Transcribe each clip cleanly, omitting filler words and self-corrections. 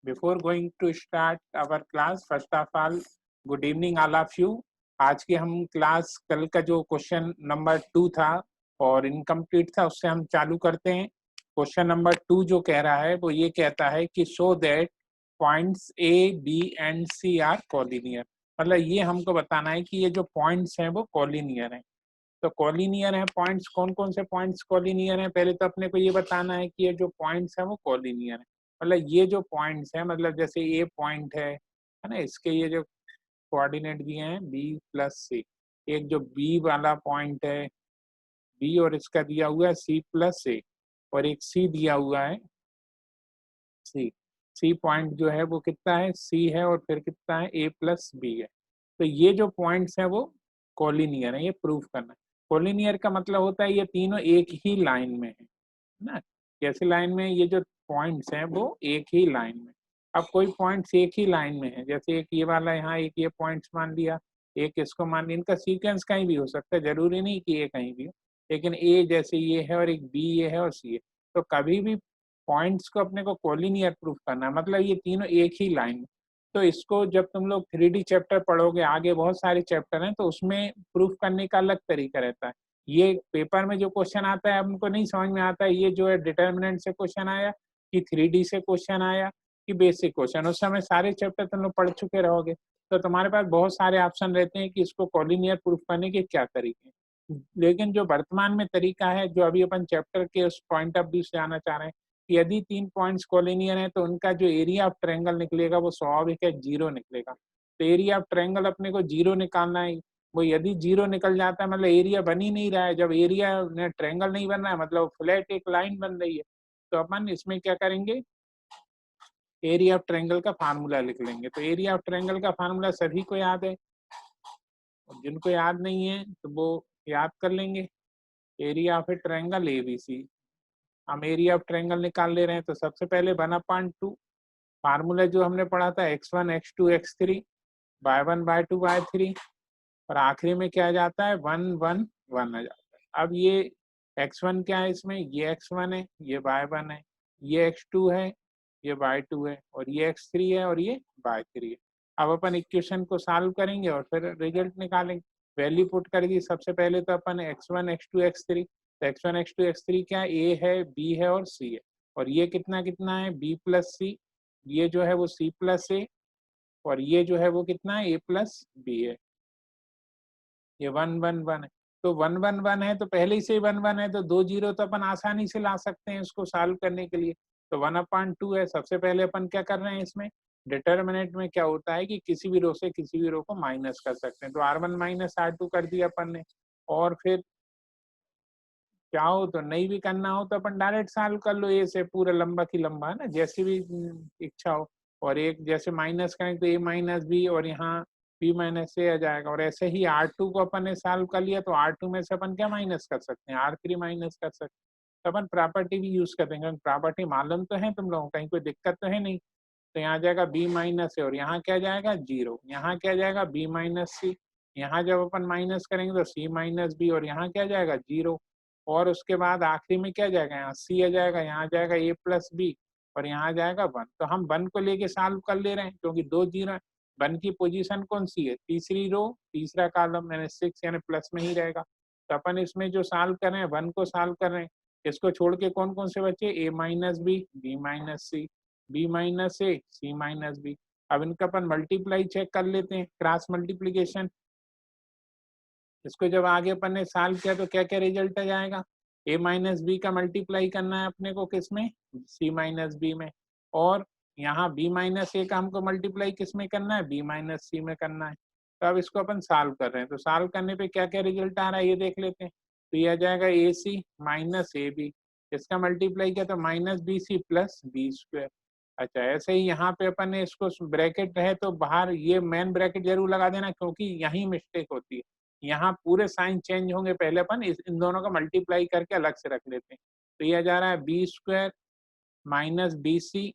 Before going to start our class, first of all, good evening all of you. आज की हम class कल का जो क्वेश्चन नंबर 2 था और इनकम्प्लीट था उससे हम चालू करते हैं। क्वेश्चन नंबर 2 जो कह रहा है वो ये कहता है कि show that points A B and C are collinear. मतलब ये हमको बताना है कि ये जो पॉइंट्स हैं वो कॉलिनियर हैं। तो कॉलिनियर है पॉइंट्स, कौन कौन से पॉइंट्स कॉलिनियर हैं, पहले तो अपने को ये बताना है कि ये जो पॉइंट्स हैं वो कॉलिनियर हैं। मतलब ये जो पॉइंट्स हैं, मतलब जैसे ए पॉइंट है ना, इसके ये जो कोऑर्डिनेट दिए हैं बी प्लस सी, एक जो बी वाला पॉइंट है बी और इसका दिया हुआ है सी प्लस ए, और एक सी दिया हुआ है सी। सी पॉइंट जो है वो कितना है, सी है, और फिर कितना है, ए प्लस बी है। तो ये जो पॉइंट्स हैं वो कॉलिनियर है, ये प्रूफ करना है। कॉलिनियर का मतलब होता है ये तीनों एक ही लाइन में है ना। कैसे लाइन में, ये जो पॉइंट्स हैं वो एक ही लाइन में। अब कोई पॉइंट्स एक ही लाइन में है, जैसे एक ये वाला यहाँ, एक ये पॉइंट्स मान लिया, एक इसको मान लिया, इनका सीक्वेंस कहीं भी हो सकता है, जरूरी नहीं कि ये कहीं भी हो, लेकिन ए जैसे ये है और एक बी ये है और सी है। तो कभी भी पॉइंट्स को अपने को कॉलिनियर प्रूफ करना है, मतलब ये तीनों एक ही लाइन में। तो इसको जब तुम लोग 3D चैप्टर पढ़ोगे, आगे बहुत सारे चैप्टर हैं, तो उसमें प्रूफ करने का अलग तरीका रहता है। ये पेपर में जो क्वेश्चन आता है हमको नहीं समझ में आता है, ये जो है डिटर्मिनेंट से क्वेश्चन आया कि 3D से क्वेश्चन आया कि बेसिक क्वेश्चन, उस समय सारे चैप्टर तुम लोग पढ़ चुके रहोगे, तो तुम्हारे पास बहुत सारे ऑप्शन रहते हैं कि इसको कॉलिनियर प्रूफ करने के क्या तरीके हैं। लेकिन जो वर्तमान में तरीका है, जो अभी अपन चैप्टर के उस पॉइंट ऑफ व्यू से जाना चाह रहे हैं, कि यदि 3 पॉइंट्स कॉलिनियर हैं तो उनका जो एरिया ऑफ ट्रायंगल निकलेगा वो स्वाभाविक है 0 निकलेगा। तो एरिया ऑफ ट्रायंगल अपने को 0 निकालना है। वो यदि 0 निकल जाता है मतलब एरिया बन ही नहीं रहा है। जब एरिया ट्रायंगल नहीं बन रहा है मतलब फ्लैट एक लाइन बन रही है। तो अपन इसमें क्या करेंगे, एरिया ऑफ ट्रायंगल का फार्मूला लिख लेंगे। तो एरिया ऑफ ट्रायंगल का फार्मूला सभी को याद है, जिनको याद नहीं है तो वो याद कर लेंगे। Area of a triangle ABC, हम एरिया ऑफ ट्रायंगल निकाल ले रहे हैं। तो सबसे पहले 1/2 फार्मूला जो हमने पढ़ा था x1 x2 x3 y1 y2 y3, और आखिरी में क्या आ जाता है 1 1 1 आ जाता है। अब ये x1 क्या है, इसमें ये x1 है, ये y1 है, ये x2 है, ये y2 है, और ये x3 है और ये y3 है। अब अपन इक्वेशन को सॉल्व करेंगे और फिर रिजल्ट निकालेंगे। वैल्यू पुट कर दी सबसे पहले, तो अपन x1 x2 x3, तो x1 x2 x3 क्या, a है b है और c है, और ये कितना कितना है b प्लस सी, ये जो है वो c प्लस ए, और ये जो है वो कितना है a प्लस बी है। ये 1 1 1 है, तो 1 1 1 है, तो पहले ही से 1 1 है, तो 2 जीरो तो अपन आसानी से ला सकते हैं इसको सॉल्व करने के लिए। तो 1/2 है। सबसे पहले अपन क्या कर रहे हैं, इसमें डिटर्मिनेंट में क्या होता है कि किसी भी रो से किसी भी रो को माइनस कर सकते हैं। तो r1 माइनस r2 कर दिया अपन ने, और फिर चाहो तो नहीं भी करना हो तो अपन डायरेक्ट सॉल्व कर लो, ए से पूरा लंबा की लंबा, है ना, जैसी भी इच्छा हो। और एक जैसे माइनस करें तो a माइनस बी, और यहाँ b माइनस ए आ जाएगा। और ऐसे ही r2 को अपन ने सॉल्व कर लिया, तो r2 में से अपन क्या माइनस कर सकते हैं, r3 माइनस कर सकते हैं। तो अपन प्रॉपर्टी भी यूज कर देंगे, प्रॉपर्टी मालूम तो है तुम लोगों, कहीं कोई दिक्कत तो है नहीं। तो यहाँ जाएगा b माइनस ए, और यहाँ क्या जाएगा 0, यहाँ क्या जाएगा b माइनस सी, यहाँ जब अपन माइनस करेंगे तो c माइनस बी, और यहाँ क्या जाएगा 0, और उसके बाद आखिरी में क्या जाएगा, यहाँ सी आ जाएगा, यहाँ जाएगा a प्लस बी, और यहाँ जाएगा 1। तो हम 1 को लेके सॉल्व कर ले रहे हैं क्योंकि 2 जीरो है। 1 की पोजीशन कौन सी है, तीसरी रो तीसरा कॉलम, यानी 6 यानी प्लस में ही रहेगा। तो अपन इसमें जो सॉल्व कर रहे हैं 1 को सॉल्व कर रहे हैं, इसको छोड़ के कौन कौन से बचे, a minus B, B minus C, B minus A, C minus B. अब इनका अपन मल्टीप्लाई चेक कर लेते हैं, क्रॉस मल्टीप्लीकेशन। इसको जब आगे अपन ने सॉल्व किया तो क्या क्या रिजल्ट आ जाएगा, a माइनस बी का मल्टीप्लाई करना है अपने को किस में, c माइनस बी में, और यहाँ b माइनस ए का हमको मल्टीप्लाई किस में करना है, b माइनस सी में करना है। तो अब इसको अपन सॉल्व कर रहे हैं, तो सॉल्व करने पे क्या क्या रिजल्ट आ रहा है ये देख लेते हैं। तो ये आ जाएगा A C minus A B, इसका मल्टीप्लाई किया तो minus B C plus B square. अच्छा, ऐसे ही यहाँ पे अपन ने इसको ब्रैकेट है तो बाहर ये मेन ब्रैकेट जरूर लगा देना, क्योंकि यही मिस्टेक होती है, यहाँ पूरे साइन चेंज होंगे। पहले अपन इन दोनों का मल्टीप्लाई करके अलग से रख लेते हैं। तो यह जा रहा है B square minus B C,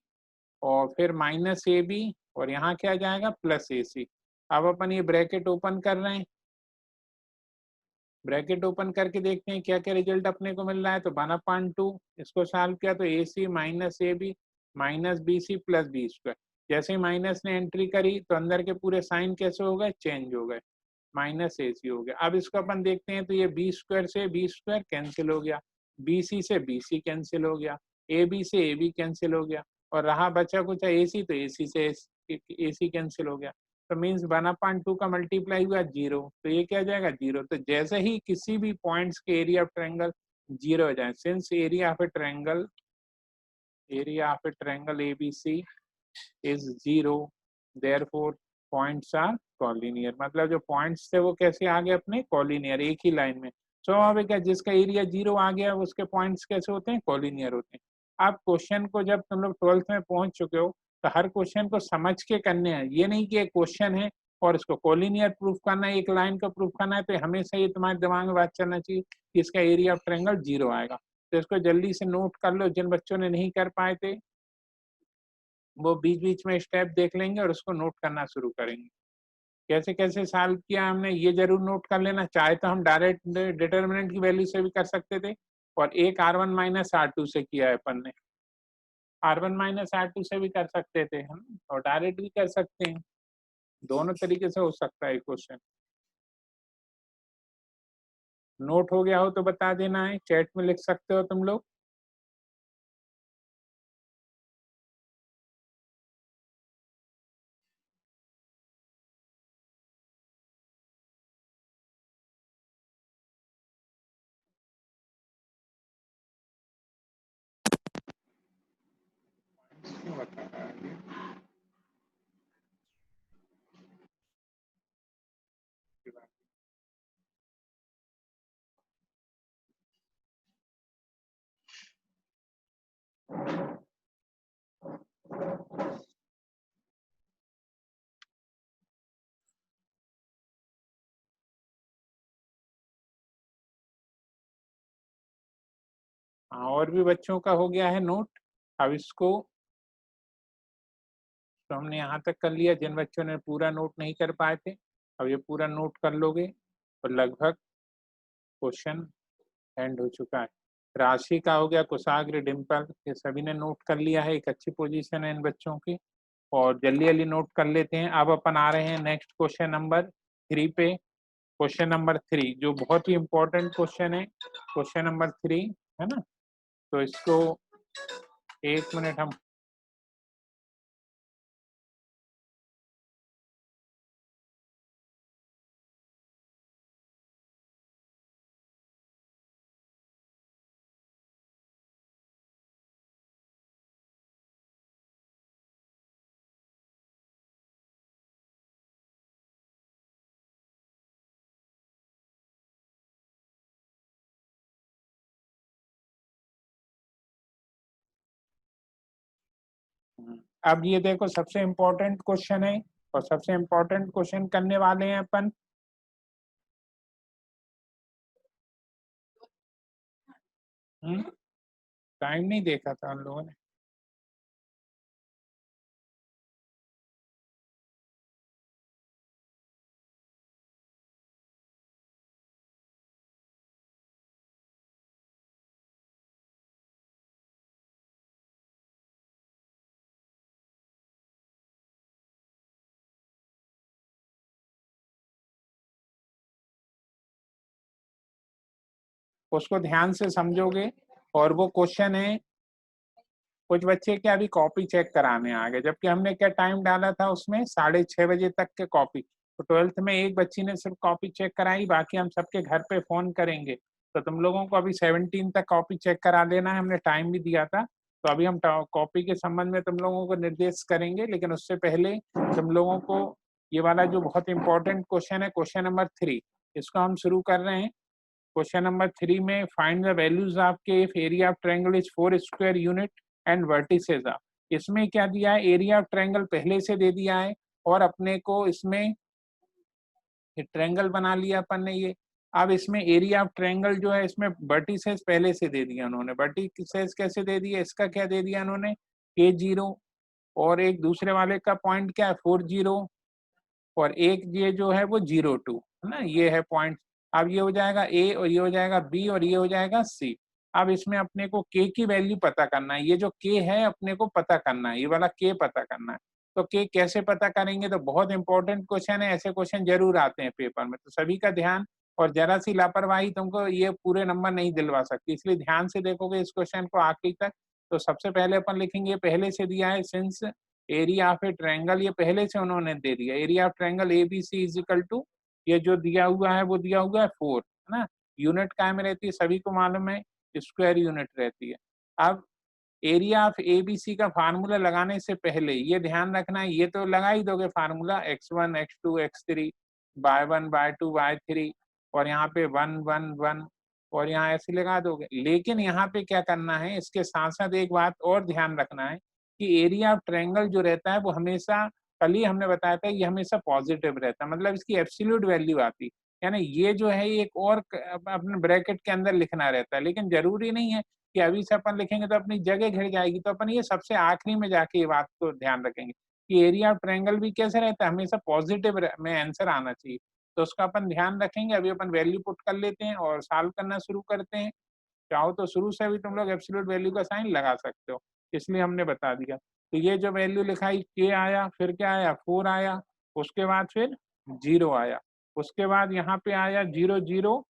और फिर माइनस ए बी, और यहाँ क्या जाएगा प्लस ए सी। अब अपन ये ब्रैकेट ओपन कर रहे हैं, ब्रैकेट ओपन करके देखते हैं क्या क्या रिजल्ट अपने को मिल रहा है। तो 1/2 इसको सॉल्व किया तो A C minus A B, minus B C plus B square. जैसे ही माइनस ने एंट्री करी तो अंदर के पूरे साइन कैसे हो गए, चेंज हो गए, माइनस ए सी हो गया। अब इसको अपन देखते हैं तो ये बी स्क्वायर से बी स्क्वायर कैंसिल हो गया, बी सी से बी सी कैंसिल हो गया, ए बी से ए बी कैंसिल हो गया, और रहा बचा कुछ ए सी, तो ए सी से ए सी कैंसिल हो गया। तो मीन्स 1/2 का मल्टीप्लाई हुआ 0, तो ये क्या जाएगा 0। तो जैसे ही किसी भी पॉइंट्स के एरिया ऑफ ट्रायंगल 0 हो जाए, since area of a triangle ABC is 0, therefore points are collinear। मतलब जो पॉइंट्स थे वो कैसे आ गए अपने, कॉलिनियर, एक ही लाइन में। स्वाभाविक है, जिसका एरिया 0 आ गया उसके पॉइंट्स कैसे होते हैं, कॉलिनियर होते हैं। अब क्वेश्चन को जब तुम लोग 12th में पहुंच चुके हो तो हर क्वेश्चन को समझ के करने हैं, ये नहीं कि एक क्वेश्चन है और इसको कॉलिनियर प्रूफ करना है, एक लाइन का प्रूफ करना है। तो हमेशा ये तुम्हारे दिमाग में बात चलना चाहिए कि इसका एरिया ऑफ ट्रायंगल 0 आएगा। तो इसको जल्दी से नोट कर लो, जिन बच्चों ने नहीं कर पाए थे वो बीच बीच में स्टेप देख लेंगे और उसको नोट करना शुरू करेंगे। कैसे कैसे सॉल्व किया हमने ये जरूर नोट कर लेना। चाहे तो हम डायरेक्ट डिटर्मिनेंट की वैल्यू से भी कर सकते थे, और एक R1 माइनस R2 से किया है अपन ने, R1 माइनस R2 से भी कर सकते थे हम, और डायरेक्ट भी कर सकते हैं। दोनों तरीके से हो सकता है क्वेश्चन। नोट हो गया हो तो बता देना है, चैट में लिख सकते हो तुम लोग। क्यों बता रहा है ये? हाँ, और भी बच्चों का हो गया है नोट। अब इसको तो हमने यहाँ तक कर लिया, जिन बच्चों ने पूरा नोट नहीं कर पाए थे अब ये पूरा नोट कर लोगे और लगभग क्वेश्चन एंड हो चुका है। राशि का हो गया, कुशाग्र, डिम्पल, ये सभी ने नोट कर लिया है। एक अच्छी पोजीशन है इन बच्चों की, और जल्दी जल्दी नोट कर लेते हैं। अब अपन आ रहे हैं नेक्स्ट क्वेश्चन नंबर 3 पे। क्वेश्चन नंबर 3 जो बहुत ही इंपॉर्टेंट क्वेश्चन है, क्वेश्चन नंबर 3 है ना। तो इसको 1 मिनट हम अब ये देखो सबसे इम्पोर्टेंट क्वेश्चन है, और सबसे इम्पोर्टेंट क्वेश्चन करने वाले हैं अपन। टाइम नहीं देखा था हम लोगों ने। उसको ध्यान से समझोगे, और वो क्वेश्चन है, कुछ बच्चे क्या अभी कॉपी चेक कराने आ गए, जबकि हमने क्या टाइम डाला था उसमें 6:30 बजे तक के कॉपी। तो 12th में एक बच्ची ने सिर्फ कॉपी चेक कराई, बाकी हम सबके घर पे फोन करेंगे। तो तुम लोगों को अभी 17 तक कॉपी चेक करा लेना है, हमने टाइम भी दिया था। तो अभी हम कॉपी के संबंध में तुम लोगों को निर्देश करेंगे, लेकिन उससे पहले तुम लोगों को ये वाला जो बहुत इंपॉर्टेंट क्वेश्चन है, क्वेश्चन नंबर 3, इसको हम शुरू कर रहे हैं। क्वेश्चन नंबर 3 में फाइंड द वैल्यूज ऑफ के if area of triangle is 4 square unit and vertices of. इसमें क्या दिया है, एरिया ऑफ ट्रायंगल पहले से दे दिया है, और अपने को इसमें ट्रायंगल बना लिया अपन ने ये। अब इसमें एरिया ऑफ ट्रायंगल जो है, इसमें वर्टिसेस पहले से दे दिया उन्होंने। वर्टिसेस कैसे दे दिया, इसका क्या दे दिया उन्होंने, A0, और एक दूसरे वाले का पॉइंट क्या है 40, और एक ये जो है वो 02 है ना, ये है पॉइंट। अब ये हो जाएगा A, और ये हो जाएगा B, और ये हो जाएगा C। अब इसमें अपने को के की वैल्यू पता करना है, ये जो के है अपने को पता करना है, ये वाला के पता करना है। तो के कैसे पता करेंगे, तो बहुत इंपॉर्टेंट क्वेश्चन है, ऐसे क्वेश्चन जरूर आते हैं पेपर में, तो सभी का ध्यान, और जरा सी लापरवाही तुमको ये पूरे नंबर नहीं दिलवा सकती, इसलिए ध्यान से देखोगे इस क्वेश्चन को आखिरी तक। तो सबसे पहले अपन लिखेंगे, पहले से दिया है, since area of a triangle, ये पहले से उन्होंने दे दिया, area of triangle ABC is equal to, ये जो दिया हुआ है वो दिया हुआ है 4, है ना। यूनिट काय में रहती है सभी को मालूम है, स्क्वायर यूनिट रहती है। अब एरिया ऑफ एबीसी का फार्मूला लगाने से पहले ये ध्यान रखना है, ये तो लगा ही दोगे formula, x1 x2 x3 y1 y2 y3, और यहाँ पे 1 1 1, और यहाँ ऐसे लगा दोगे। लेकिन यहाँ पे क्या करना है, इसके साथ साथ एक बात और ध्यान रखना है कि एरिया ऑफ ट्रायंगल जो रहता है वो हमेशा, कल ही हमने बताया था, ये हमेशा पॉजिटिव रहता है, मतलब इसकी एब्सोल्यूट वैल्यू आती, यानी ये जो है एक और अपने ब्रैकेट के अंदर लिखना रहता है, लेकिन जरूरी नहीं है कि अभी से अपन लिखेंगे तो अपनी जगह घिर जाएगी, तो अपन ये सबसे आखिरी में जाके ये बात को ध्यान रखेंगे कि एरिया ऑफ ट्रायंगल भी कैसे रहता है, हमेशा पॉजिटिव में आंसर आना चाहिए, तो उसका अपन ध्यान रखेंगे। अभी अपन वैल्यू पुट कर लेते हैं और सॉल्व करना शुरू करते हैं। चाहो तो शुरू से भी तुम लोग एब्सोल्यूट वैल्यू का साइन लगा सकते हो, इसलिए हमने बता दिया। तो ये जो वैल्यू लिखाई के आया, फिर क्या आया 4 आया, उसके बाद फिर 0 आया, उसके बाद यहाँ पे आया 0 0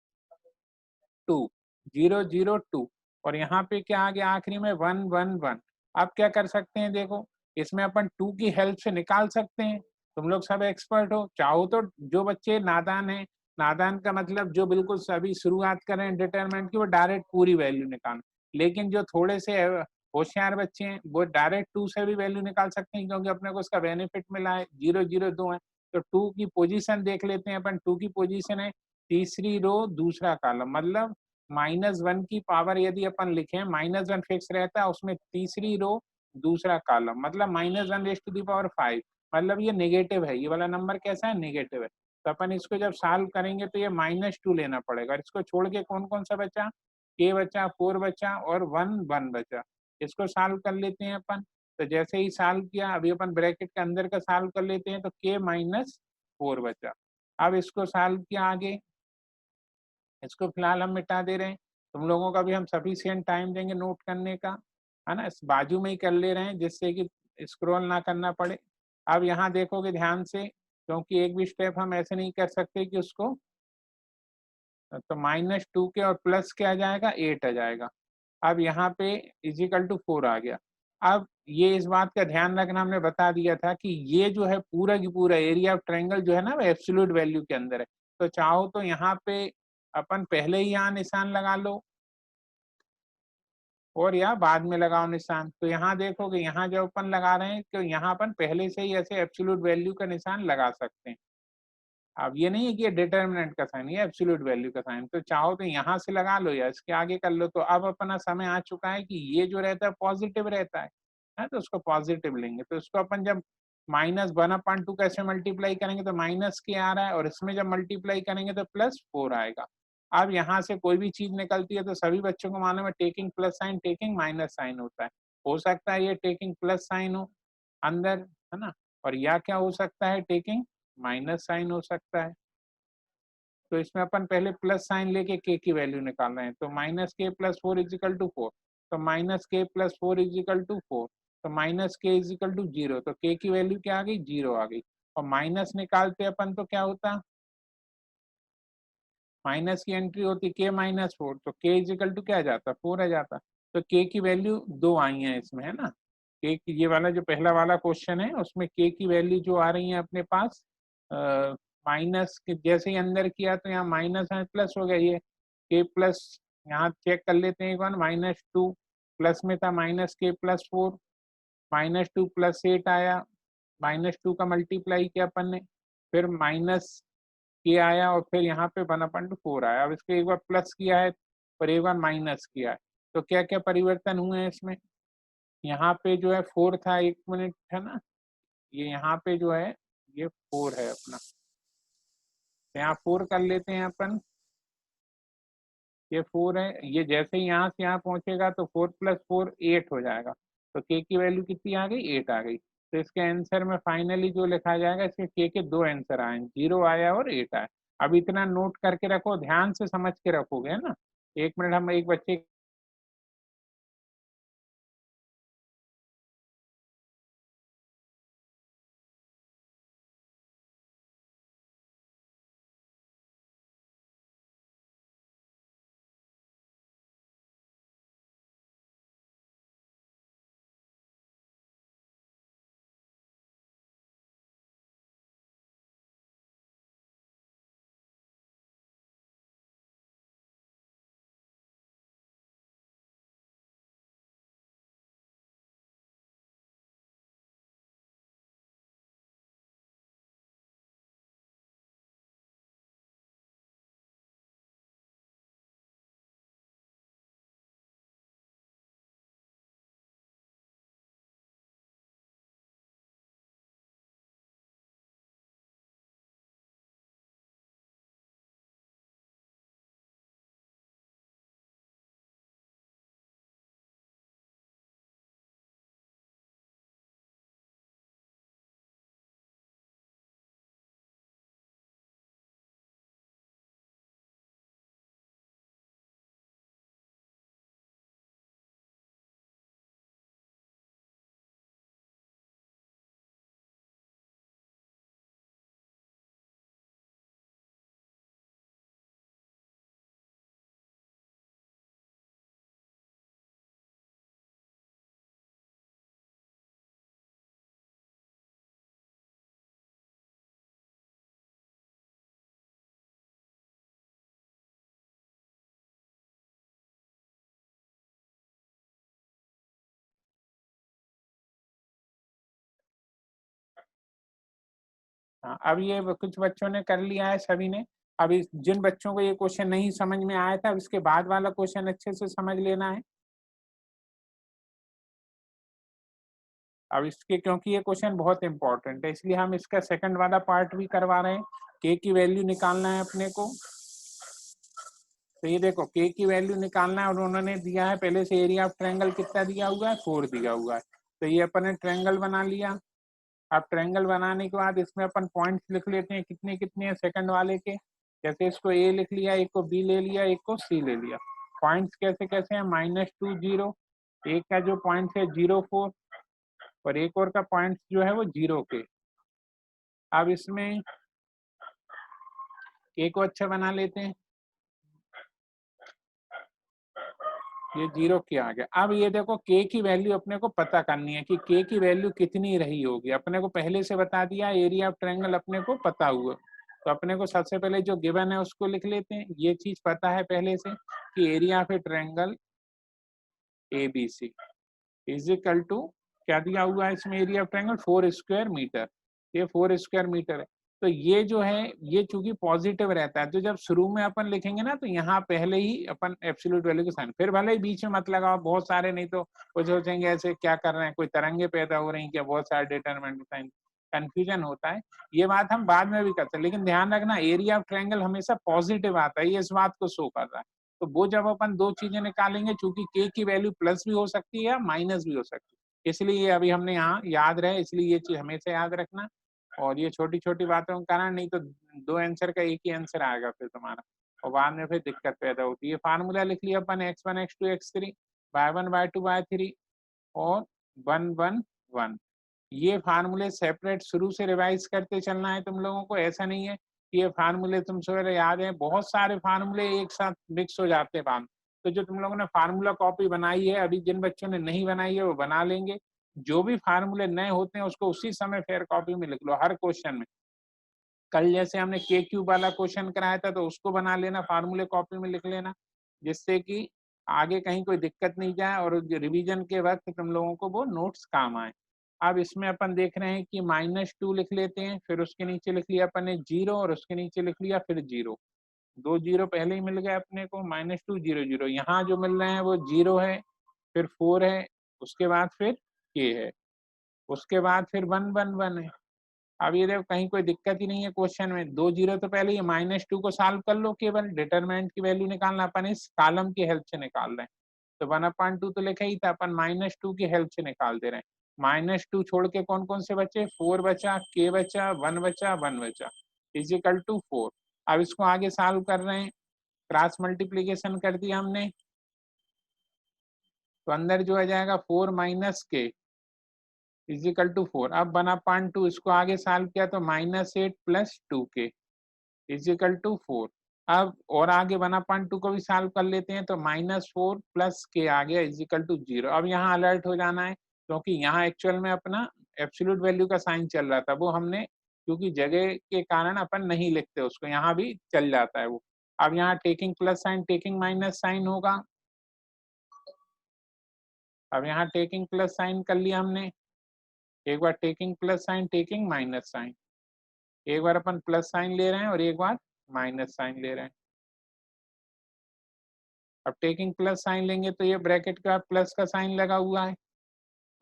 2 0 0 2, और यहाँ पे क्या आ गया आखिरी में 1 1 1। अब क्या कर सकते हैं, देखो इसमें अपन 2 की हेल्प से निकाल सकते हैं, तुम लोग सब एक्सपर्ट हो। चाहो तो जो बच्चे नादान हैं, नादान का मतलब जो बिल्कुल सभी शुरुआत कर रहे हैं डिटरमिनेंट की, वो डायरेक्ट पूरी वैल्यू निकाल, लेकिन जो थोड़े से होशियार बच्चे हैं वो डायरेक्ट 2 से भी वैल्यू निकाल सकते हैं, क्योंकि अपने को उसका बेनिफिट मिला है। 0 0 2 है, तो 2 की पोजीशन देख लेते हैं अपन। 2 की पोजीशन है तीसरी रो दूसरा कॉलम, मतलब -1 की पावर यदि अपन लिखें, -1 फिक्स रहता है, उसमें तीसरी रो दूसरा कॉलम, मतलब -1⁵, मतलब ये नेगेटिव है, ये वाला नंबर कैसा है, नेगेटिव है। तो अपन इसको जब सॉल्व करेंगे तो ये -2 लेना पड़ेगा, और इसको छोड़ के कौन कौन सा बचा, k बचा, 4 बचा और 1 1 बचा। इसको सॉल्व कर लेते हैं अपन। तो जैसे ही सॉल्व किया, अभी अपन ब्रैकेट के अंदर का सॉल्व कर लेते हैं, तो k -4 बचा। अब इसको सॉल्व किया आगे, इसको फिलहाल हम मिटा दे रहे हैं, तुम लोगों का भी हम सफिशिएंट टाइम देंगे नोट करने का, है ना, इस बाजू में ही कर ले रहे हैं जिससे कि स्क्रॉल ना करना पड़े। अब यहाँ देखोगे ध्यान से, क्योंकि एक भी स्टेप हम ऐसे नहीं कर सकते कि उसको, तो -2 के और प्लस क्या आ जाएगा, 8 आ जाएगा। अब यहाँ पे इजिकल टू 4 आ गया। अब ये इस बात का ध्यान रखना, हमने बता दिया था कि ये जो है पूरा की पूरा एरिया ऑफ ट्रायंगल जो है ना, वो एब्सोल्यूट वैल्यू के अंदर है। तो चाहो तो यहाँ पे अपन पहले ही यहाँ निशान लगा लो, और या बाद में लगाओ निशान। तो यहाँ देखोगे, यहाँ जब अपन लगा रहे हैं तो यहाँ अपन पहले से ही ऐसे एब्सोल्यूट वैल्यू का निशान लगा सकते हैं। अब ये नहीं है कि ये डिटर्मिनेंट का साइन, ये एब्सोल्यूट वैल्यू का साइन, तो चाहो तो यहाँ से लगा लो या इसके आगे कर लो। तो अब अपना समय आ चुका है कि ये जो रहता है पॉजिटिव रहता है, तो उसको पॉजिटिव लेंगे। तो इसको अपन जब -1/2 कैसे मल्टीप्लाई करेंगे, तो माइनस के आ रहा है, और इसमें जब मल्टीप्लाई करेंगे तो +4 आएगा। अब यहाँ से कोई भी चीज निकलती है तो सभी बच्चों को मालूम है, taking plus sign taking minus sign होता है। हो सकता है ये टेकिंग प्लस साइन हो अंदर, है ना, और या क्या हो सकता है, टेकिंग माइनस साइन हो सकता है। तो इसमें अपन पहले प्लस साइन लेके के की वैल्यू निकाल रहे हैं, तो -k+4 = 4, तो -k+4 = 4, तो -k = 0, तो k की वैल्यू क्या आ गई, 0 आ गई। और माइनस निकालते अपन तो क्या होता, माइनस की एंट्री होती k-4, तो k क्या आ जाता, 4 आ जाता। तो k की वैल्यू 2 आई है इसमें, है ना। k की, ये वाला जो पहला वाला क्वेश्चन है उसमें k की वैल्यू जो आ रही है अपने पास, माइनस के जैसे ही अंदर किया तो यहाँ माइनस है, प्लस हो गया ये k प्लस, यहाँ चेक कर लेते हैं एक बार, -2 प्लस में था -k+4, -2 + 8 आया, -2 का मल्टीप्लाई किया अपन ने, फिर माइनस के आया, और फिर यहाँ पे 1/4 आया। अब इसको एक बार प्लस किया है और एक बार माइनस किया है, तो क्या क्या परिवर्तन हुए हैं इसमें, यहाँ पे जो है 4 था, 1 मिनट है ना, ये यहाँ पे जो है ये 4 है अपना, तो यहाँ 4 कर लेते हैं अपन, ये 4 है, ये जैसे ही यहाँ से यहाँ पहुंचेगा तो 4 + 4 8 हो जाएगा। तो के की वैल्यू कितनी आ गई, 8 आ गई। तो इसके आंसर में फाइनली जो लिखा जाएगा, इसके के 2 आंसर आए, 0 आया और 8 आया। अब इतना नोट करके रखो, ध्यान से समझ के रखोगे, है ना। 1 मिनट हम एक बच्चे हाँ, अब ये कुछ बच्चों ने कर लिया है, सभी ने। अब जिन बच्चों को ये क्वेश्चन नहीं समझ में आया था, इसके बाद वाला क्वेश्चन अच्छे से समझ लेना है। अब इसके, क्योंकि ये क्वेश्चन बहुत इंपॉर्टेंट है, इसलिए हम इसका सेकंड वाला पार्ट भी करवा रहे हैं। के की वैल्यू निकालना है अपने को। तो ये देखो, के की वैल्यू निकालना है और उन्होंने दिया है पहले से एरिया ऑफ ट्रायंगल कितना दिया हुआ है, 4 दिया हुआ है। तो ये अपन ने ट्रायंगल बना लिया। अब ट्रायंगल बनाने के बाद इसमें अपन पॉइंट्स लिख लेते हैं, कितने कितने हैं सेकंड वाले के। जैसे इसको ए लिख लिया, एक को बी ले लिया, एक को सी ले लिया। पॉइंट्स कैसे कैसे हैं, -2 0, एक का जो पॉइंट है 0 4, और एक और का पॉइंट जो है वो 0 के। अब इसमें ए को अच्छा बना लेते हैं, ये 0 के आ गया। अब ये देखो, के की वैल्यू अपने को पता करनी है कि के की वैल्यू कितनी रही होगी। अपने को पहले से बता दिया, एरिया ऑफ ट्रायंगल अपने को पता हुआ। तो अपने को सबसे पहले जो गिवन है उसको लिख लेते हैं। ये चीज पता है पहले से कि area of a triangle A B C is equal to, क्या दिया हुआ है इसमें, area of triangle 4 square metre. ये 4 स्क्वायर मीटर है। तो ये जो है, ये चूंकि पॉजिटिव रहता है, तो जब शुरू में अपन लिखेंगे ना, तो यहाँ पहले ही अपन एब्सोल्यूट वैल्यू के साइन, फिर भले ही बीच में मत लगाओ बहुत सारे, नहीं तो वो सोचेंगे ऐसे क्या कर रहे हैं, कोई तरंगे पैदा हो रही हैं क्या, बहुत सारे डिटरमिनेंट साइन, कंफ्यूजन होता है। ये बात हम बाद में भी करते हैं, लेकिन ध्यान रखना एरिया ऑफ ट्रायंगल हमेशा पॉजिटिव आता है, ये इस बात को शो कर रहा है। तो वो जब अपन दो चीजें निकालेंगे, चूंकि के की वैल्यू प्लस भी हो सकती है या माइनस भी हो सकती है, इसलिए अभी हमने यहाँ याद रहे, इसलिए ये चीज हमेशा याद रखना। और ये छोटी छोटी बातों के कारण, नहीं तो दो आंसर का एक ही आंसर आएगा फिर तुम्हारा, और बाद में फिर दिक्कत पैदा होती है। फार्मूला लिख लिया अपन, x1 x2 x3, y1 y2 y3 और 1 1 1। ये फार्मूले सेपरेट शुरू से रिवाइज करते चलना है तुम लोगों को। ऐसा नहीं है कि ये फार्मूले तुम सवेरे याद है, बहुत सारे फार्मूले एक साथ मिक्स हो जाते हैं। तो जो तुम लोगों ने फार्मूला कॉपी बनाई है, अभी जिन बच्चों ने नहीं बनाई है वो बना लेंगे। जो भी फार्मूले नए होते हैं उसको उसी समय फेयर कॉपी में लिख लो, हर क्वेश्चन में। कल जैसे हमने के क्यूब वाला क्वेश्चन कराया था, तो उसको बना लेना, फार्मूले कॉपी में लिख लेना, जिससे कि आगे कहीं कोई दिक्कत नहीं जाए और रिवीजन के वक्त तुम लोगों को वो नोट्स काम आए। अब इसमें अपन देख रहे हैं कि -2 लिख लेते हैं, फिर उसके नीचे लिख लिया अपन ने 0, और उसके नीचे लिख लिया फिर 0। दो 0 पहले ही मिल गए अपने को, -2 0 0। यहाँ जो मिल रहे हैं वो 0 है, फिर 4 है, उसके बाद फिर के है, उसके बाद फिर 1 1 1 है। अब ये देखो, कहीं कोई दिक्कत ही नहीं है क्वेश्चन में। दो 0 तो पहले ये -2 को सॉल्व कर लो, केवल डिटरमिनेंट की वैल्यू निकालना, अपन इस कॉलम की हेल्प से निकाल रहे हैं। तो 1/2 तो लिखा ही था, अपन -2 की हेल्प से निकाल दे रहे हैं। -2 छोड़ के कौन कौन से बचे, 4 बचा, के बचा, 1 बचा, 1 बचा, इज इक्वल टू 4। अब इसको आगे सॉल्व कर रहे हैं, क्रॉस मल्टीप्लीकेशन कर दिया हमने, तो अंदर जो आ जाएगा 4 माइनस के इज इक्वल टू 4। अब 1/2 इसको आगे सॉल्व किया तो -8 प्लस 2 के इज इक्वल टू 4। अब और आगे 1/2 को भी सॉल्व कर लेते हैं, तो -4 प्लस के आ गया इज इक्वल टू 0। अब यहाँ अलर्ट हो जाना है, क्योंकि यहाँ एक्चुअल में अपना एब्सोल्यूट वैल्यू का साइन चल रहा था, वो हमने क्योंकि जगह के कारण अपन नहीं लिखते उसको, यहाँ भी चल जाता है वो। अब यहाँ taking plus sign taking minus sign होगा। अब यहाँ टेकिंग प्लस साइन कर लिया हमने, एक बार taking plus sign taking minus sign, एक बार अपन प्लस साइन ले रहे हैं और एक बार माइनस साइन ले रहे हैं। अब टेकिंग प्लस साइन लेंगे तो ये ब्रैकेट के बाद प्लस का साइन लगा हुआ है।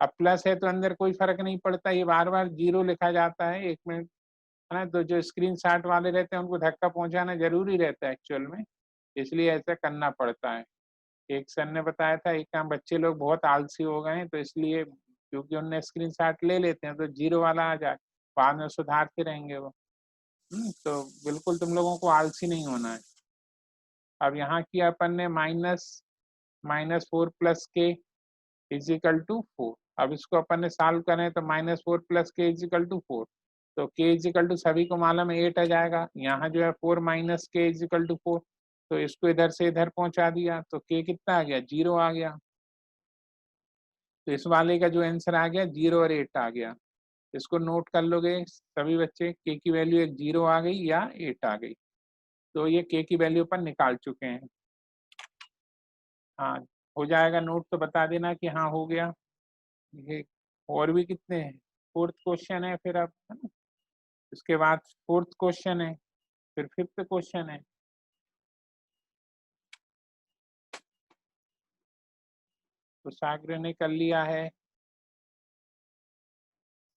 अब प्लस है तो अंदर कोई फर्क नहीं पड़ता, ये बार बार 0 लिखा जाता है, 1 मिनट है ना। तो जो स्क्रीन शॉट वाले रहते हैं उनको धक्का पहुंचाना जरूरी रहता है एक्चुअल में, इसलिए ऐसा करना पड़ता है। एक सर ने बताया था, एक काम बच्चे लोग बहुत आलसी हो गए हैं, तो इसलिए क्योंकि उनने स्क्रीन शॉट ले लेते हैं तो 0 वाला आ जाए, बाद में सुधारते रहेंगे वो। तो बिल्कुल तुम लोगों को आलसी नहीं होना है। अब यहाँ किया अपन ने -4 प्लस के इज इक्वल टू 4। अब इसको अपन ने सॉल्व करें तो -4 प्लस के इज इक्वल टू 4, तो के इज इक्वल टू सभी को मालूम है 8 आ जाएगा। यहाँ जो है 4 माइनस के इज इक्वल टू 4, तो इसको इधर से इधर पहुंचा दिया, तो के कितना आ गया, 0 आ गया। तो इस वाले का जो आंसर आ गया 0 और 8 आ गया। इसको नोट कर लोगे सभी बच्चे, के की वैल्यू एक 0 आ गई या 8 आ गई। तो ये के की वैल्यू पर निकाल चुके हैं। हाँ, हो जाएगा नोट तो बता देना कि हाँ हो गया। ये और भी कितने हैं, फोर्थ क्वेश्चन है फिर अब, है ना। इसके बाद फोर्थ क्वेश्चन है, फिर फिफ्थ क्वेश्चन है। तो सागर ने कर लिया है।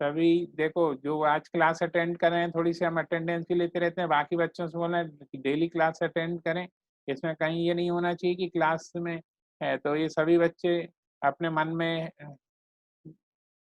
सभी देखो जो आज क्लास अटेंड कर रहे हैं, थोड़ी सी हम अटेंडेंस भी लेते रहते हैं, बाकी बच्चों से बोलना है कि डेली क्लास अटेंड करें। इसमें कहीं ये नहीं होना चाहिए कि क्लास में है तो ये सभी बच्चे अपने मन में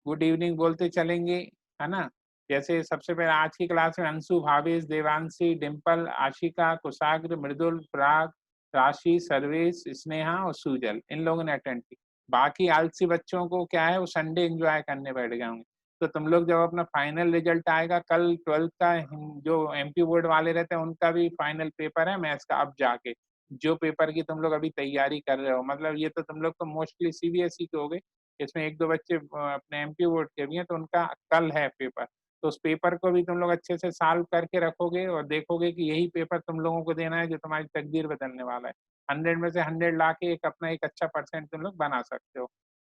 गुड इवनिंग बोलते चलेंगे, है ना। जैसे सबसे पहले आज की क्लास में अंशु, भावेश, देवांशी, डिम्पल, आशिका, कुशाग्र, मृदुल, पराग, राशि, सर्वेश, स्नेहा और सुजल, इन लोगों ने अटेंड की। बाकी आलसी बच्चों को क्या है, वो संडे एंजॉय करने बैठ गए होंगे। तो तुम लोग जब अपना फाइनल रिजल्ट आएगा कल 12th का, जो एमपी बोर्ड वाले रहते हैं उनका भी फाइनल पेपर है मैथ्स का। अब जाके जो पेपर की तुम लोग अभी तैयारी कर रहे हो, मतलब ये तो तुम लोग तो मोस्टली सीबीएसई के हो गए, इसमें एक दो बच्चे अपने एमपी बोर्ड के भी हैं, तो उनका कल है पेपर। तो उस पेपर को भी तुम लोग अच्छे से सॉल्व करके रखोगे और देखोगे कि यही पेपर तुम लोगों को देना है जो तुम्हारी तकदीर बदलने वाला है। 100 में से 100 ला के एक अपना एक अच्छा परसेंट तुम लोग बना सकते हो।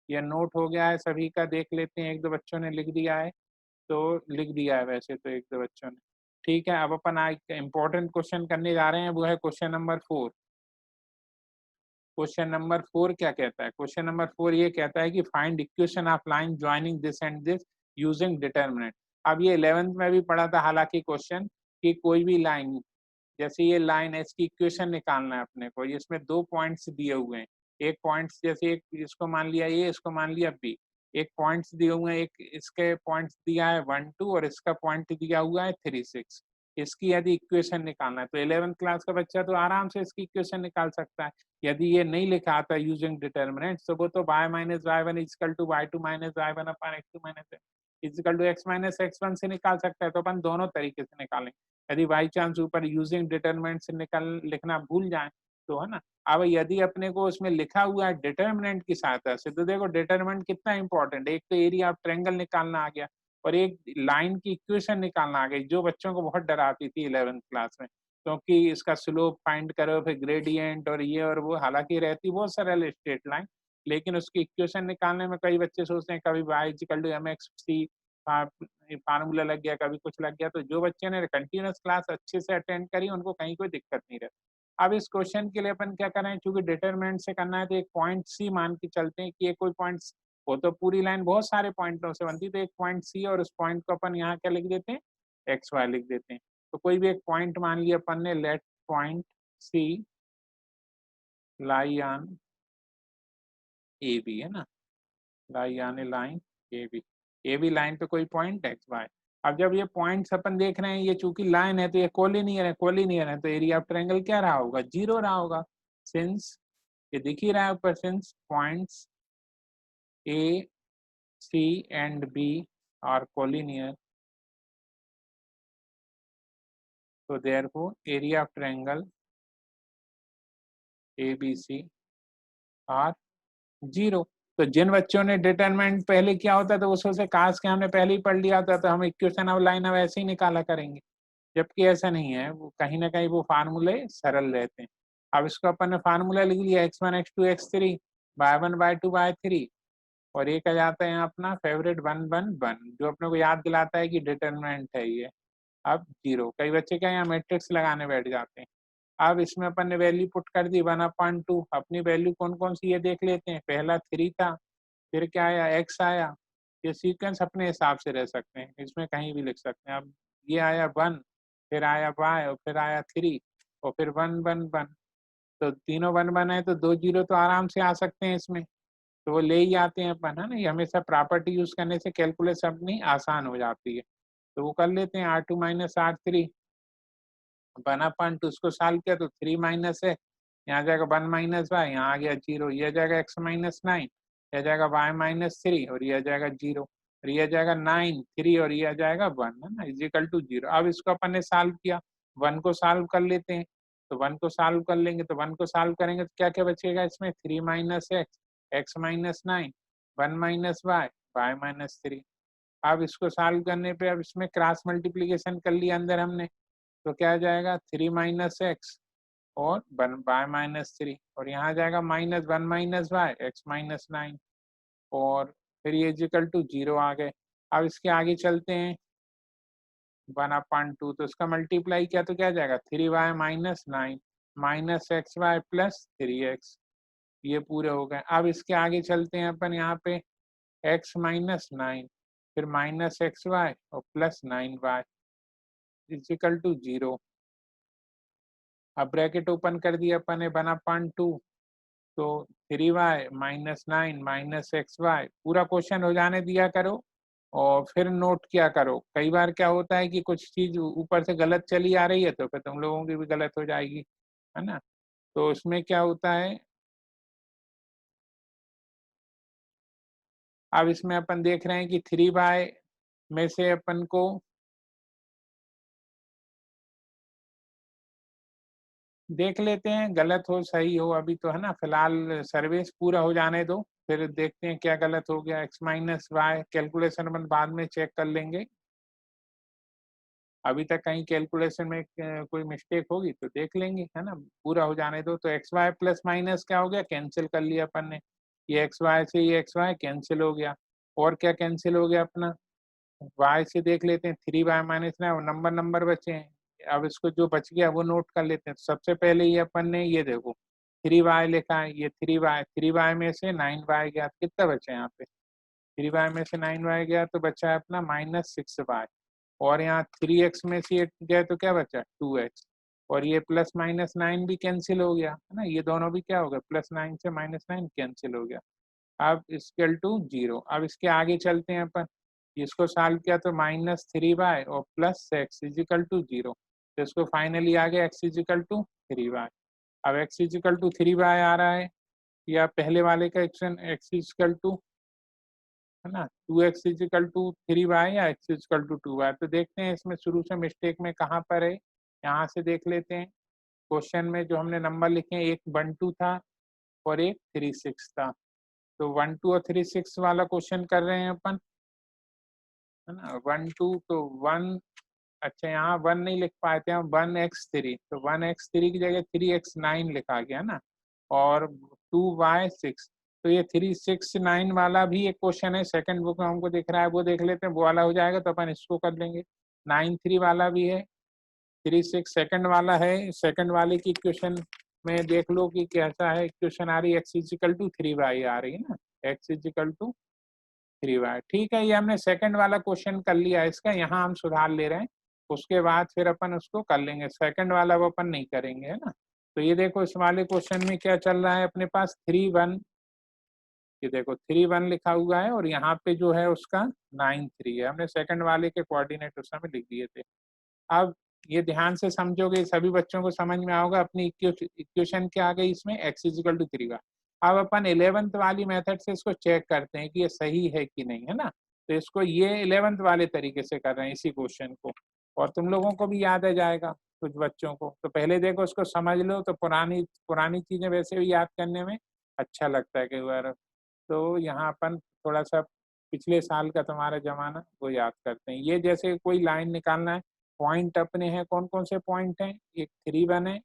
यह नोट हो गया है सभी का, देख लेते हैं। एक दो बच्चों ने लिख दिया है तो लिख दिया है वैसे तो एक दो बच्चों ने। ठीक है, अब अपन आज इंपॉर्टेंट क्वेश्चन करने जा रहे हैं, वो है क्वेश्चन नंबर 4। क्वेश्चन नंबर 4 क्या कहता है? क्वेश्चन नंबर 4 ये कहता है कि find equation of line joining this and this using determinant. अब ये 11th में भी पढ़ा था हालांकि क्वेश्चन, कि कोई भी लाइन, जैसे ये लाइन है, इसकी इक्वेशन निकालना है अपने को। इसमें दो पॉइंट्स दिए हुए हैं, एक पॉइंट्स जैसे एक इसको मान लिया ए, इसको मान लिया बी। एक पॉइंट्स दिए हुए हैं, एक इसके पॉइंट्स दिया है 1 2 और इसका पॉइंट दिया हुआ है 3 6। इसकी यदि इक्वेशन निकालना है तो 11th क्लास का बच्चा तो आराम से इसकी इक्वेशन निकाल सकता है। यदि ये नहीं लिखा आता यूजिंग डिटर्मिनेंट तो वो तो y minus y one equal to y two minus y one upon x two minus equal to x minus x one से निकाल सकता है। तो अपन दोनों तरीके से निकालेंगे। यदि बाई चांस ऊपर यूजिंग डिटरमिनेंट से निकाल लिखना भूल जाए तो, है ना। अब यदि अपने को उसमें लिखा हुआ है डिटरमिनेंट की सहायता से, तो देखो डिटरमिनेंट कितना इंपॉर्टेंट है। एक तो एरिया ऑफ ट्रायंगल निकालना आ गया और एक लाइन की इक्वेशन निकालना आ गई, जो बच्चों को बहुत डराती थी 11th क्लास में, क्योंकि इसका स्लोप फाइंड करो, फिर ग्रेडियंट और ये और वो। हालांकि रहती बहुत सरल स्ट्रेट लाइन, लेकिन उसकी इक्वेशन निकालने में कई बच्चे सोचते हैं कभी y equal to m x c formula लग गया, कभी कुछ लग गया। तो जो बच्चे ने कंटिन्यूस क्लास अच्छे से अटेंड करी उनको कहीं कोई दिक्कत नहीं रहती। अब इस क्वेश्चन के लिए अपन क्या करें, चूंकि डिटरमिनेंट से करना है तो एक पॉइंट सी मान के चलते हैं कि ये कोई पॉइंट, वो तो पूरी लाइन बहुत सारे पॉइंटों से बनती है, तो एक पॉइंट सी और उस पॉइंट को अपन यहाँ क्या लिख देते हैं, एक्स वाई लिख देते हैं। तो कोई भी एक पॉइंट मान लिया अपन ने, let point C lie on A B, है ना, lie on a line A B line पे कोई पॉइंट एक्स वाई। अब जब ये पॉइंट्स अपन देख रहे हैं, ये चूंकि लाइन है तो ये कोलिनियर है, तो एरिया ऑफ ट्रायंगल क्या रहा होगा, 0 रहा होगा। सिंस ये दिख ही रहा है ऊपर, since points A C and B are collinear, so therefore area of triangle ABC are 0। तो जिन बच्चों ने डिटरमिनेंट पहले किया होता है तो उसको से काश के हमने पहले ही पढ़ लिया होता, तो हम इक्वेशन ऑफ लाइन अब ऐसे ही निकाला करेंगे। जबकि ऐसा नहीं है, वो कहीं ना कहीं वो फार्मूले सरल रहते हैं। अब इसको अपन ने फार्मूला लिख लिया, x1 x2 x3 y1 y2 y3, और एक आ जाता है अपना फेवरेट 1 1 1, जो अपने को याद दिलाता है कि डिटरमिनेंट है ये अब 0। कई बच्चे क्या यहाँ मैट्रिक्स लगाने बैठ जाते हैं। अब इसमें अपन ने वैल्यू पुट कर दी 1/2। अपनी वैल्यू कौन कौन सी ये देख लेते हैं। पहला 3 था, फिर क्या आया, x आया। ये सीक्वेंस अपने हिसाब से रह सकते हैं, इसमें कहीं भी लिख सकते हैं। अब ये आया 1, फिर आया y और फिर आया 3 और फिर 1 1 1। तो तीनों 1 1 है तो 2 0 तो आराम से आ सकते हैं इसमें, तो वो ले ही आते हैं अपन, है ना। ये हमेशा प्रॉपर्टी यूज करने से कैलकुलेशन अपनी आसान हो जाती है। तो वो कर लेते हैं R2 माइनस R3 1/2, उसको सॉल्व किया तो 3 माइनस है, यहाँ जाएगा 1 माइनस वाई, यहाँ आ गया 0। यह जाएगा x माइनस 9, यह जाएगा y माइनस 3 और यह जाएगा 0, और यह जाएगा 9 3 और यह जाएगा 1, है ना, इजिकल टू 0। अब इसको अपन ने सॉल्व किया, 1 को सॉल्व कर लेते हैं। तो 1 को सॉल्व कर लेंगे, तो 1 को सॉल्व करेंगे तो क्या क्या बचेगा इसमें, 3 minus x minus 9 1 minus y minus 3। अब इसको सॉल्व करने पे अब इसमें क्रॉस मल्टीप्लीकेशन कर लिया अंदर हमने, तो क्या आ जाएगा 3 माइनस एक्स और y माइनस 3, और यहाँ जाएगा minus 1 minus y x minus 9, और फिर ये इक्वल टू 0 आ गए। अब इसके आगे चलते हैं, 1/2, तो इसका मल्टीप्लाई किया तो क्या आ जाएगा 3y minus 9 minus x y plus 3x, ये पूरे हो गए। अब इसके आगे चलते हैं अपन, यहाँ पे x माइनस 9 फिर माइनस एक्स वाई और प्लस 9y इजिकल टू 0। अब ब्रैकेट ओपन कर दिया अपन ने 1/2, तो 3y minus 9 minus x y, पूरा क्वेश्चन हो जाने दिया करो और फिर नोट किया करो। कई बार क्या होता है कि कुछ चीज ऊपर से गलत चली आ रही है तो फिर तुम लोगों की भी गलत हो जाएगी, है ना। तो उसमें क्या होता है, अब इसमें अपन देख रहे हैं कि 3y में से अपन को देख लेते हैं, गलत हो सही हो अभी तो, है ना। फिलहाल सर्विस पूरा हो जाने दो, फिर देखते हैं क्या गलत हो गया। x माइनस वाई कैलकुलेशन अपन बाद में चेक कर लेंगे, अभी तक कहीं कैलकुलेशन में कोई मिस्टेक होगी तो देख लेंगे, है ना। पूरा हो जाने दो। तो एक्स वाई प्लस माइनस क्या हो गया, कैंसिल कर लिया अपन ने, ये एक्स वाई से ये एक्स वाई कैंसिल हो गया। और क्या कैंसिल हो गया अपना, वाई से देख लेते हैं 3y माइनस ना, नंबर नंबर बचे हैं। अब इसको जो बच गया वो नोट कर लेते हैं। तो सबसे पहले ये अपन ने ये देखो 3y लिखा है, ये 3y में से 9y गया, कितना बचे यहाँ पे, 3y में से 9y गया तो बचा है अपना माइनस 6y। और यहाँ 3x में से 8 गया तो क्या बचा 2x। और ये प्लस माइनस 9 भी कैंसिल हो गया, है ना, ये दोनों भी क्या हो गया, +9 से -9 कैंसिल हो गया। अब इक्वल टू 0। अब इसके आगे चलते हैं अपन, इसको सॉल्व किया तो -3y और प्लस x इजिकल टू 0। तो इसको फाइनली आ गया x इजिकल टू 3y। अब x इजिकल टू 3y आ रहा है, या पहले वाले का एक्शन x इजिकल टू, है ना, 2x इजिकल टू 3y या x इजिकल टू 2y। तो देखते हैं इसमें शुरू से मिस्टेक में कहाँ पर है, यहाँ से देख लेते हैं। क्वेश्चन में जो हमने नंबर लिखे हैं, एक 12 था और एक 36 था। तो 12 और 36 वाला क्वेश्चन कर रहे हैं अपन, है ना। 12 तो 1, अच्छा यहाँ 1 नहीं लिख पाए थे हम, 1x3, तो 1x3 की जगह 3x9 लिखा गया ना, और 2y6। तो ये 369 वाला भी एक क्वेश्चन है, सेकंड बुक में हमको दिख रहा है, वो देख लेते हैं, वो वाला हो जाएगा तो अपन इसको कर लेंगे। 93 वाला भी है, 36 सेकंड वाला है। सेकंड वाले की इक्वेशन में देख लो कि कैसा है, इक्वेशन आ रही है x इजिकल टू 3y आ रही है ना, x इजिकल टू 3y। ठीक है, ये हमने सेकंड वाला क्वेश्चन कर लिया इसका, यहाँ हम सुधार ले रहे हैं, उसके बाद फिर अपन उसको कर लेंगे। सेकंड वाला वो अपन नहीं करेंगे, है ना। तो ये देखो इस वाले क्वेश्चन में क्या चल रहा है अपने पास, 3 1, ये देखो 3 1 लिखा हुआ है और यहाँ पे जो है उसका 9 3 है। हमने सेकंड वाले के कोऑर्डिनेट उस समय लिख दिए थे। अब ये ध्यान से समझोगे, सभी बच्चों को समझ में आओगा। अपनी इक्वेशन क्या आ गई इसमें, x इजिकल टू 3 का। अब अपन 11th वाली मेथड से इसको चेक करते हैं कि ये सही है कि नहीं, है ना। तो इसको ये 11th वाले तरीके से कर रहे हैं इसी क्वेश्चन को, और तुम लोगों को भी याद आ जाएगा कुछ बच्चों को। तो पहले देखो उसको समझ लो, तो पुरानी पुरानी चीजें वैसे भी याद करने में अच्छा लगता है कई बार। तो यहाँ अपन थोड़ा सा पिछले साल का तुम्हारा जमाना वो याद करते हैं। ये जैसे कोई लाइन निकालना है, पॉइंट अपने हैं, कौन कौन से पॉइंट हैं, एक 3 1 है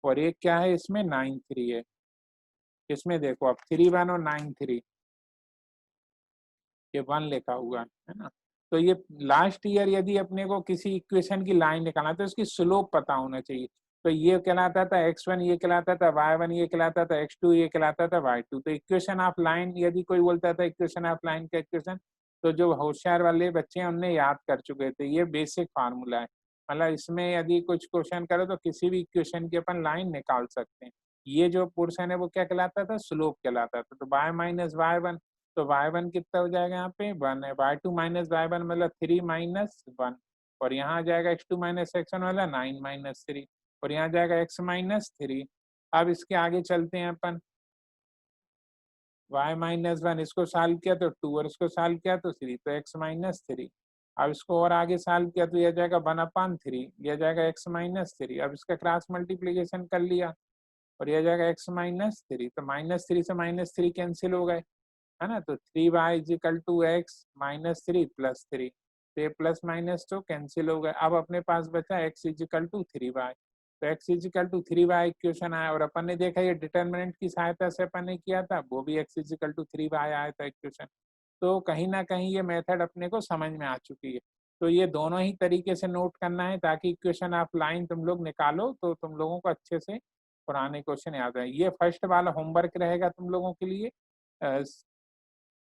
और एक क्या है इसमें 9 3 है। इसमें देखो अब 3 1 और 9 3, ये 1 लिखा हुआ है ना। तो ये लास्ट ईयर यदि अपने को किसी इक्वेशन की लाइन निकालना तो इसकी स्लोप पता होना चाहिए। तो ये कहलाता था x1, ये कहलाता था y1, ये कहलाता था x2, ये कहलाता था y2। तो इक्वेशन ऑफ लाइन यदि कोई बोलता था इक्वेशन ऑफ लाइन का इक्वेशन, तो जो होशियार वाले बच्चे हैं उनने याद कर चुके थे, ये बेसिक फार्मूला है। मतलब इसमें यदि कुछ क्वेश्चन करो तो किसी भी इक्वेशन की अपन लाइन निकाल सकते हैं। ये जो पोर्शन है वो क्या कहलाता था, स्लोप कहलाता था। तो y माइनस y1, तो y1 कितना हो जाएगा, यहाँ पे 1 है, y2 माइनस y1 मतलब 3 माइनस 1, और यहाँ आ जाएगा x2 माइनस x1 वाला 9 माइनस 3, और यहाँ जाएगा x माइनस 3। अब इसके आगे चलते हैं अपन, y माइनस 1 इसको सॉल्व किया तो 2, और इसको सॉल्व किया तो 3, तो x माइनस 3। अब इसको और आगे सॉल्व किया तो यह जाएगा 1/3, यह जाएगा x माइनस 3। अब इसका क्रॉस मल्टीप्लीकेशन कर लिया और यह जाएगा x माइनस 3, तो -3 से -3 कैंसिल हो गए, है ना। तो 3y equal to x minus 3 plus 3, तो ये प्लस माइनस तो कैंसिल हो गए। अब अपने पास बचा x इजिकल टू 3y। तो x is equal to 3y equation आया, और अपन ने देखा ये डिटर्मिनेंट की सहायता से अपन ने किया था, वो भी x इजिकल टू 3y आया था इक्वेशन। तो कहीं ना कहीं ये मेथड अपने को समझ में आ चुकी है। तो ये दोनों ही तरीके से नोट करना है ताकि इक्वेशन ऑफ लाइन तुम लोग निकालो तो तुम लोगों को अच्छे से पुराने क्वेश्चन याद रहे। ये फर्स्ट वाला होमवर्क रहेगा तुम लोगों के लिए।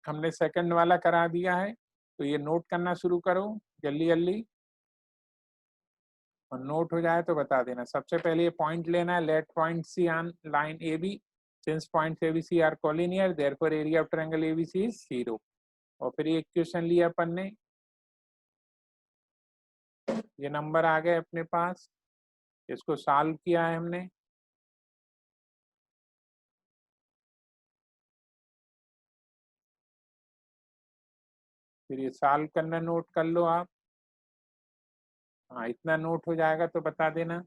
हमने सेकंड वाला करा दिया है, तो ये नोट करना शुरू करो जल्दी जल्दी, और नोट हो जाए तो बता देना। सबसे पहले ये पॉइंट लेना है, let point C on line A B, since points A B C are collinear therefore area of triangle A B C is 0। और फिर ये इक्वेशन लिया अपन ने, ये नंबर आ गए अपने पास, इसको सॉल्व किया है हमने। फिर ये सॉल्व करना नोट कर लो आप। हाँ, इतना नोट हो जाएगा तो बता देना।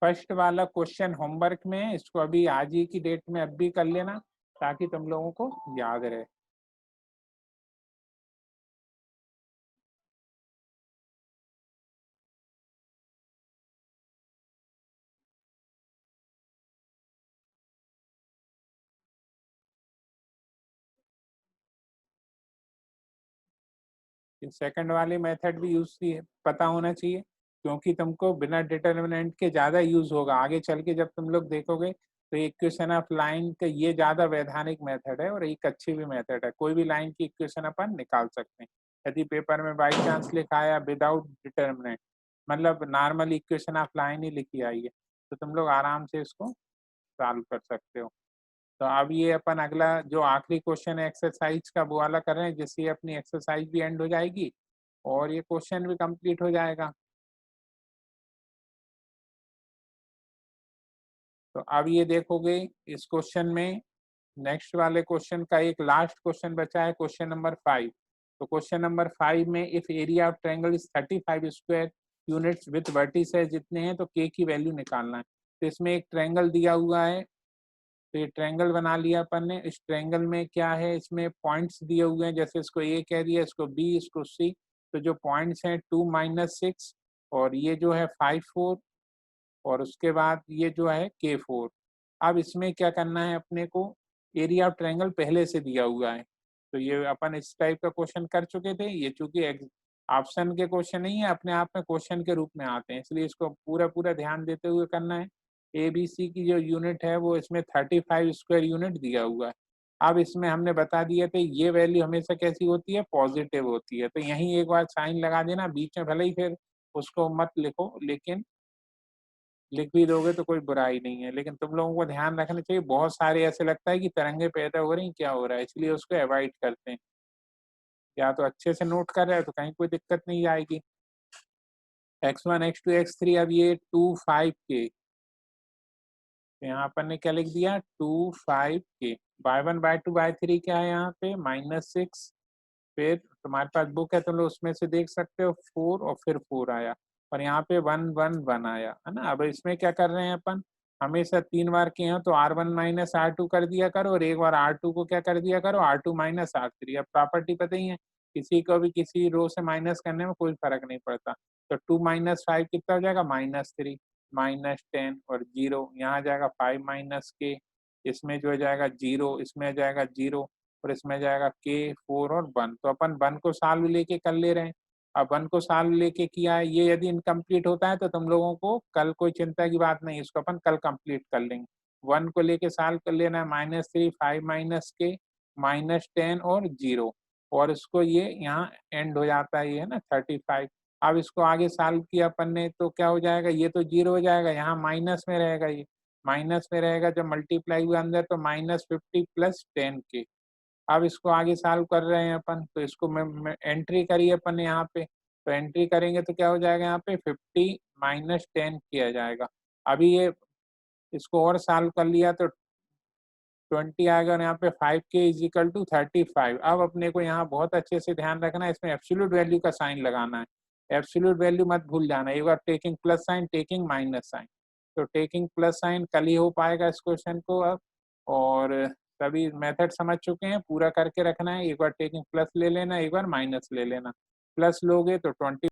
फर्स्ट वाला क्वेश्चन होमवर्क में है, इसको अभी आज ही की डेट में अब भी कर लेना ताकि तुम लोगों को याद रहे। सेकंड वाली मेथड भी यूज पता होना चाहिए, क्योंकि तुमको बिना डिटर्मिनेंट के ज्यादा यूज होगा आगे चल के। जब तुम लोग देखोगे तो इक्वेशन ऑफ लाइन का ये ज्यादा वैधानिक मेथड है और एक अच्छी भी मेथड है। कोई भी लाइन की इक्वेशन अपन निकाल सकते हैं यदि पेपर में बाई चांस लिखा आया विदाउट डिटर्मिनेंट, मतलब नॉर्मल इक्वेशन ऑफ लाइन ही लिखी आई है, तो तुम लोग आराम से इसको सॉल्व कर सकते हो। तो अब ये अपन अगला जो आखिरी क्वेश्चन है एक्सरसाइज का वो वाला कर रहे हैं, जिससे अपनी एक्सरसाइज भी एंड हो जाएगी और ये क्वेश्चन भी कंप्लीट हो जाएगा। तो अब ये देखोगे इस क्वेश्चन में, नेक्स्ट वाले क्वेश्चन का एक लास्ट क्वेश्चन बचा है, क्वेश्चन नंबर 5। तो क्वेश्चन नंबर 5 में if area of triangle is 35 square units with vertices जितने हैं तो के की वैल्यू निकालना है। तो इसमें एक ट्रायंगल दिया हुआ है, तो ये ट्रायंगल बना लिया अपन ने। इस ट्रायंगल में क्या है, इसमें पॉइंट्स दिए हुए हैं, जैसे इसको ए कह दिया, इसको बी, इसको सी। तो जो पॉइंट्स हैं 2 - 6 और ये जो है 5 4 और उसके बाद ये जो है K4। अब इसमें क्या करना है अपने को, एरिया ऑफ ट्रायंगल पहले से दिया हुआ है, तो ये अपन इस टाइप का क्वेश्चन कर चुके थे। ये चूंकि ऑप्शन के क्वेश्चन नहीं है, अपने आप में क्वेश्चन के रूप में आते हैं, इसलिए इसको पूरा पूरा ध्यान देते हुए करना है। ए बी सी की जो यूनिट है वो इसमें 35 स्क्वायर यूनिट दिया हुआ है। अब इसमें हमने बता दिया था ये वैल्यू हमेशा कैसी होती है, पॉजिटिव होती है। तो यहीं एक बार साइन लगा देना बीच में, भले ही फिर उसको मत लिखो, लेकिन लिख भी दोगे तो कोई बुराई नहीं है। लेकिन तुम लोगों को ध्यान रखना चाहिए, बहुत सारे ऐसे लगता है कि तरंगे पैदा हो रही, क्या हो रहा है, इसलिए उसको अवॉइड करते हैं। या तो अच्छे से नोट कर रहे हो तो कहीं कोई दिक्कत नहीं आएगी। x1 x2 x3, अब ये 2 5 के, तो यहाँ पर ने क्या लिख दिया 2 5 के। y1 y2 y3 क्या है यहाँ पे -6, फिर तुम्हारे पास बुक है तो लो उसमें से देख सकते हो 4 और फिर 4 आया, और यहाँ पे 1 1 1 आया है ना। अब इसमें क्या कर रहे हैं अपन, हमेशा 3 बार के हैं तो R1 - R2 कर दिया करो, और एक बार R2 को क्या कर दिया करो, R2 - R3। अब प्रॉपर्टी पता ही है, किसी को भी किसी रो से माइनस करने में कोई फर्क नहीं पड़ता। तो 2 - 5 कितना हो जाएगा, -3 -10 और 0, यहाँ जाएगा 5 - के, इसमें जो हो जाएगा 0, इसमें जाएगा 0 और इसमें जाएगा K4 और 1। तो अपन 1 को सॉल्व लेके कर ले रहे हैं। अब 1 को सॉल्व लेके किया है, ये यदि इनकम्प्लीट होता है तो तुम लोगों को कल कोई चिंता की बात नहीं, इसको अपन कल कंप्लीट कर लेंगे। 1 को लेके सॉल्व कर लेना है, -3 5 - के -10 और 0, और इसको ये यहाँ एंड हो जाता है, ये है ना 35। अब इसको आगे सॉल्व किया अपन ने तो क्या हो जाएगा, ये तो 0 हो जाएगा, यहाँ माइनस में रहेगा, ये माइनस में रहेगा, जब मल्टीप्लाई हुआ अंदर तो -50 + 10 के। अब इसको आगे सॉल्व कर रहे हैं अपन, तो इसको मैं एंट्री करी अपन ने यहाँ पे, तो एंट्री करेंगे तो क्या हो जाएगा, यहाँ पे 50 - 10 किया जाएगा। अभी ये इसको और सॉल्व कर लिया तो 20 आएगा, और यहाँ पे 5k = 35। अब अपने को यहाँ बहुत अच्छे से ध्यान रखना है, इसमें एब्सोल्यूट वैल्यू का साइन लगाना है। एब्सोल्यूट वैल्यू मत भूल जाना, एक बार taking plus sign, taking minus sign. तो टेकिंग प्लस साइन कल ही हो पाएगा इस क्वेश्चन को अब। और सभी मेथड समझ चुके हैं, पूरा करके रखना है। एक बार टेकिंग प्लस ले लेना, एक बार माइनस ले लेना। प्लस लोगे तो 20